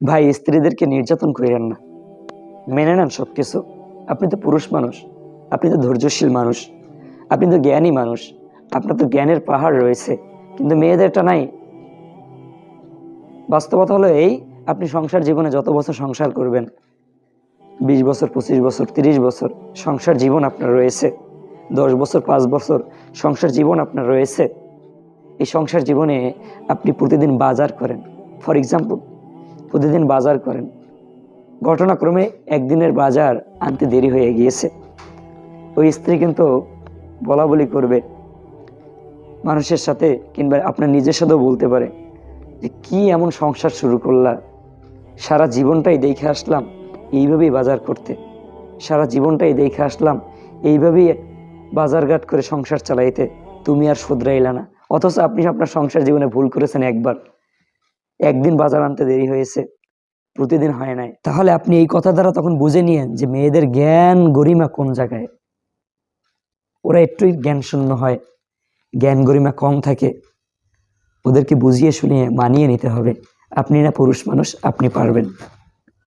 ভাই, স্ত্রীদেরকে নির্যাতন করেন না, মেনে নেন সবকিছু। আপনি তো পুরুষ মানুষ, আপনি তো ধৈর্যশীল মানুষ, আপনি তো জ্ঞানী মানুষ, আপনার তো জ্ঞানের পাহাড় রয়েছে, কিন্তু মেয়েদেরটা নাই। বাস্তবতা হলো এই, আপনি সংসার জীবনে যত বছর সংসার করবেন, 20 বছর, 25 বছর, 30 বছর সংসার জীবন আপনার রয়েছে, 10 বছর, 5 বছর সংসার জীবন আপনার রয়েছে। এই সংসার জীবনে আপনি প্রতিদিন বাজার করেন, ফর এক্সাম্পল প্রতিদিন বাজার করেন, ঘটনাক্রমে একদিনের বাজার আনতে দেরি হয়ে গিয়েছে, ওই স্ত্রী কিন্তু বলা বলি করবে মানুষের সাথে, কিংবা আপনার নিজের সাথেও বলতে পারে যে কি এমন সংসার শুরু করলা, সারা জীবনটাই দেখে আসলাম এইভাবেই বাজার করতে, সারা জীবনটাই দেখে আসলাম এইভাবেই বাজারঘাট করে সংসার চালাইতে, তুমি আর শুধরাইলা না। অথচ আপনি আপনার সংসার জীবনে ভুল করেছেন একবার, একদিন বাজার আনতে দেরি হয়েছে, প্রতিদিন হয় নাই। তাহলে আপনি এই কথা দ্বারা তখন বুঝে নিয়েন যে মেয়েদের জ্ঞান গরিমা কোন জায়গায়। ওরা একটুই জ্ঞান শূন্য হয়, জ্ঞান গরিমা কম থাকে, ওদেরকে বুঝিয়ে শুনিয়ে মানিয়ে নিতে হবে। আপনি না পুরুষ মানুষ, আপনি পারবেন।